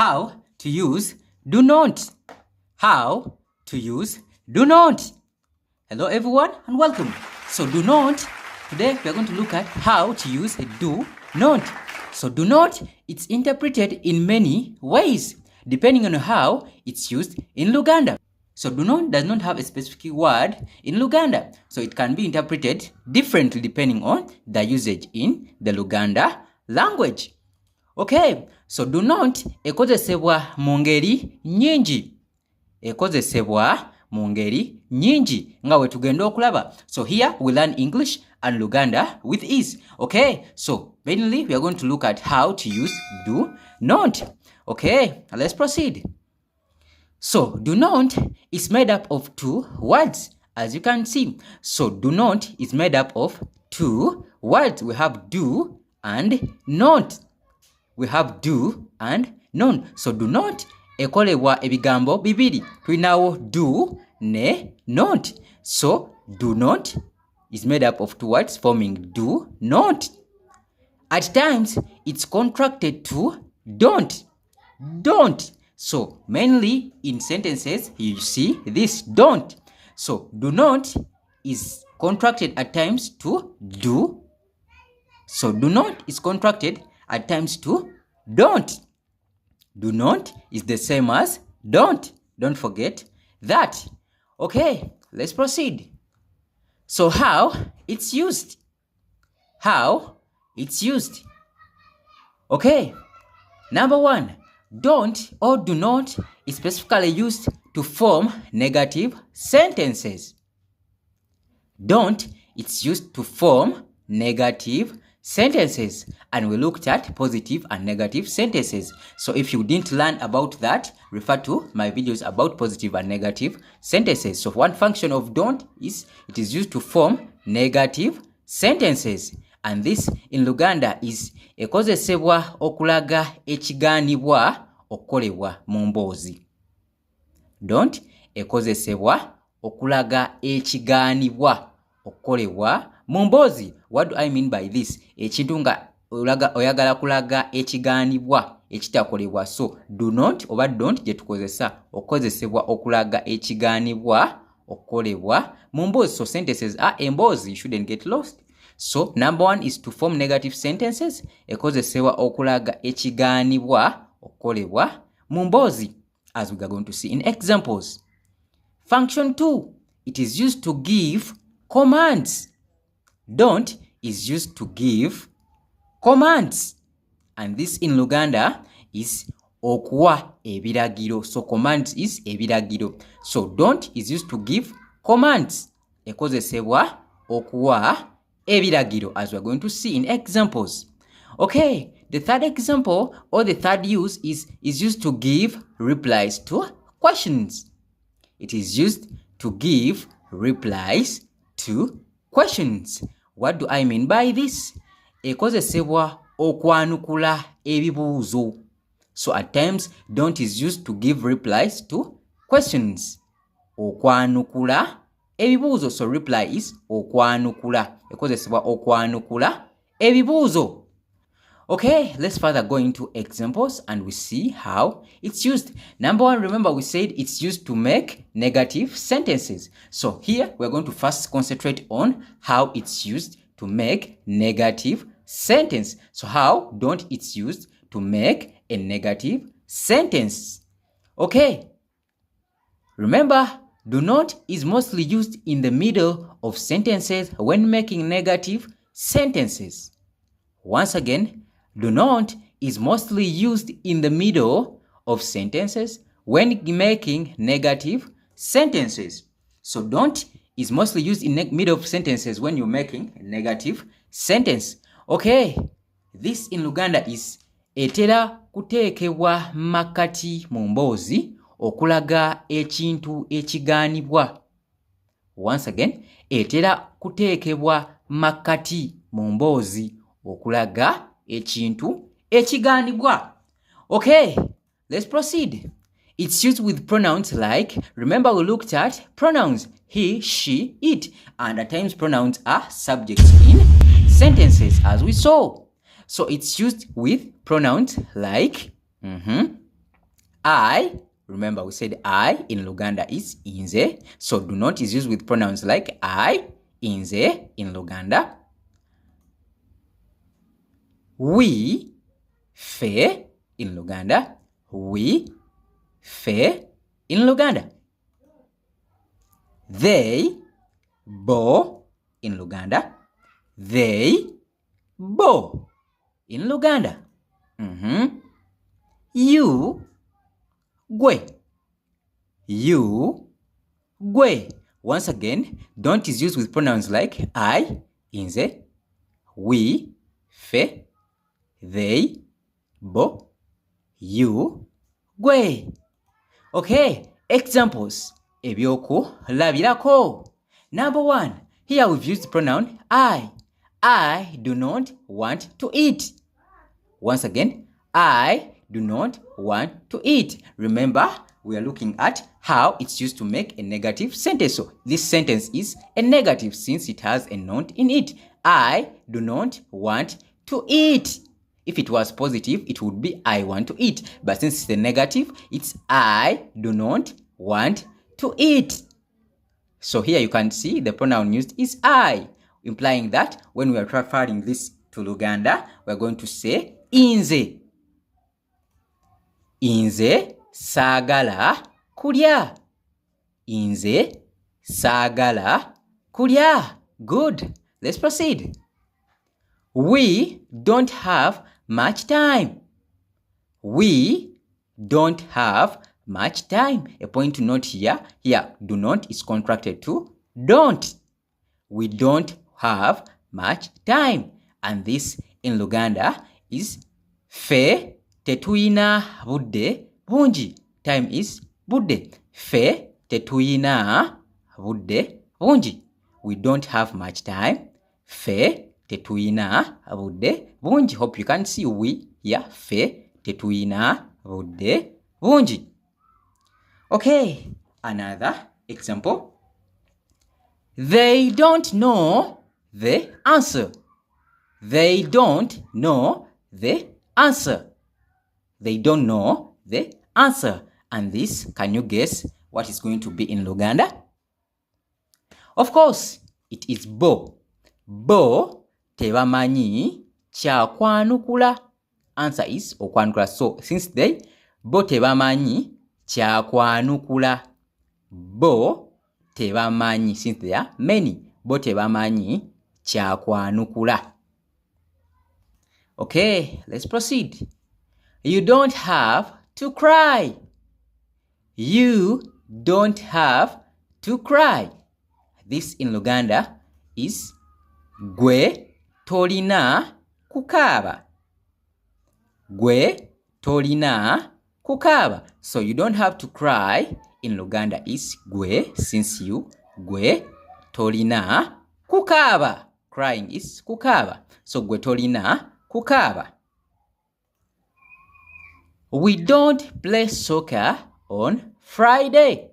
how to use do not. How to use do not. Hello everyone and welcome. So do not, today we are going to look at how to use do not. So do not, it's interpreted in many ways depending on how it's used in Luganda. So do not does not have a specific word in Luganda. So it can be interpreted differently depending on the usage in the Luganda language. Okay, so do not ekozesebwa mu ngeri nyingi. Ekozesebwa mu ngeri nyingi nga we tugenda okulaba. So here we learn English and Luganda with ease. Okay, so mainly we are going to look at how to use do not. Okay, let's proceed. So do not is made up of two words, as you can see. So do not is made up of two words. We have do and not. We have do and not. So do not ekolebwa ebigambo bibiri. Tulinawo do ne not. So do not is made up of two words forming do not. At times it's contracted to don't. Don't. So mainly in sentences you see this don't. So do not is contracted at times to do. So do not is contracted at times to don't. Do not is the same as don't. Don't forget that. Okay, let's proceed. So how it's used. How it's used. Okay, number one. Don't or do not is specifically used to form negative sentences. Don't, it's used to form negative sentences. And we looked at positive and negative sentences. So if you didn't learn about that, refer to my videos about positive and negative sentences. So one function of don't is it is used to form negative sentences. And this in Luganda is ekozesebwa okulaga ekigaanibwa okukolebwa mu mboozi. Don't ekozesebwa okulaga ekigaanibwa okukolebwa mu mboozi. What do I mean by this? Ekintu nga oyagala kulaga ekigaanibwa ekitakolebwa. So do not oba don't gye tukozesa okozesebwa okulaga ekigaanibwa okukolebwa mu mboozi. So sentences are emboozi. You shouldn't get lost. So number one is to form negative sentences. Ekozesebwa okulaga ekigaanibwa okukolebwa mu mboozi, as we are going to see in examples. Function 2, it is used to give commands. Don't is used to give commands. And this in Luganda is okuwa ebiragiro. So commands is ebiragiro. So don't is used to give commands. Ekozesebwa okuwa ebiragiro, as we are going to see in examples. Okay, the third example or the third use is used to give replies to questions. It is used to give replies to questions. What do I mean by this? Ekozesebwa okwanukula ebibuuzo. So at times don't is used to give replies to questions. Okwanukula ebibuuzo. So reply is okwanukula. Ekozesebwa okwanukula ebibuuzo. Okay, let's further go into examples and we see how it's used. Number one, remember we said it's used to make negative sentences. So here we're going to first concentrate on how it's used to make negative sentence. So how don't it's used to make a negative sentence? Okay, remember do not is mostly used in the middle of sentences when making negative sentences. Once again, do not is mostly used in the middle of sentences when making negative sentences. So don't is mostly used in the middle of sentences when you're making a negative sentence. Okay, this in Luganda is etera kuteekebwa makati mu mboozi okulaga ekintu ekigaanibwa. Once again, etera kuteekebwa makati mu mboozi okulaga ekintu ekigaanibwa. Okay, let's proceed. It's used with pronouns like, remember we looked at pronouns he, she, it, and at times pronouns are subjects in sentences as we saw. So it's used with pronouns like I, remember we said I in Luganda is inze. So do not is used with pronouns like I, inze in Luganda. We, fe in Luganda. We, fe in Luganda. They, bo in Luganda. They, bo in Luganda. You, gwe. You, gwe. Once again, don't is used with pronouns like I, inze, we, fe, they, bo, you, gwe. Okay, examples. Ebyoku labirako. Number 1. Here we've used the pronoun I. I do not want to eat. Once again, I do not want to eat. Remember, we are looking at how it's used to make a negative sentence. So this sentence is a negative since it has a noun in it. I do not want to eat. If it was positive, it would be I want to eat. But since it's a negative, it's I do not want to eat. So here you can see the pronoun used is I, implying that when we are transferring this to Luganda, we're going to say inze. Inze sagala kulya. Inze sagala kulya. Good. Let's proceed. We don't have much time. We don't have much time. A point to note here. Here, do not is contracted to don't. We don't have much time. And this in Luganda is fe tetuyina budde bungi. Time is budde. Fe tetuyina budde bungi. We don't have much time. Fe tetuyina budde bungi. Hope you can see we here. Fe tetuyina budde bungi. Okay, another example. They don't know the answer. They don't know the answer. They don't know the answer. And this, can you guess what is going to be in Luganda? Of course, it is bo. Bo tebamanyi kyakwanukula. Answer is okwanukula. So, since they, bo tebamanyi kyakwanukula. Bo tebamanyi. Since there are many, bo tebamanyi kyakwanukula. Okay, let's proceed. You don't have to cry. You don't have to cry. This in Luganda is gwe tolina kukaaba. Gwe tolina kukaaba. So you don't have to cry in Luganda is gwe, since you, gwe tolina kukaaba. Crying is kukaaba. So gwe tolina kukaaba. We don't play soccer on Friday.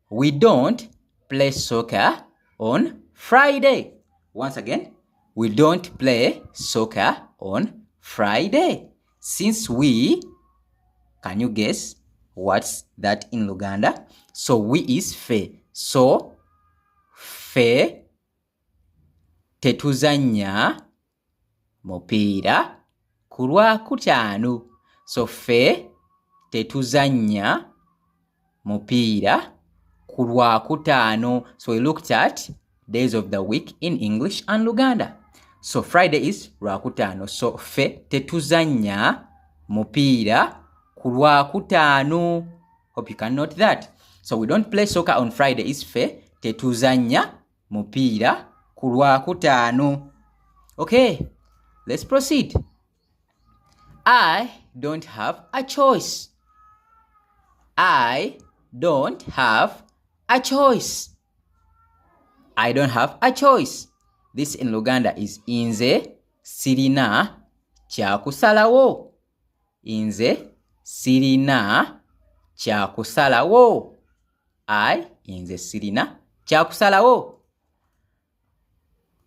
We don't play soccer on Friday. Once again, we don't play soccer on Friday. Since we, can you guess what's that in Luganda? So we is fe. So fe tetuzanya mupiira ku Lwakutaano. So fe tetuzanya mupiira ku Lwakutaano. So we looked at days of the week in English and Luganda. So Friday is Lwakutaano. So fe tetuzanya mupiira ku Lwakutaano. Hope you can note that. So we don't play soccer on Friday is fe tetuzanya mupiira ku Lwakutaano. Okay, let's proceed. I don't have a choice. I don't have a choice. I don't have a choice. This in Luganda is inze sirina kyakusalawo. Inze sirina kyakusalawo. I inze sirina kyakusalawo.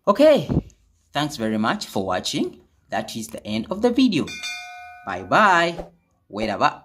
Okay, thanks very much for watching. That is the end of the video. Bye bye. Weraba.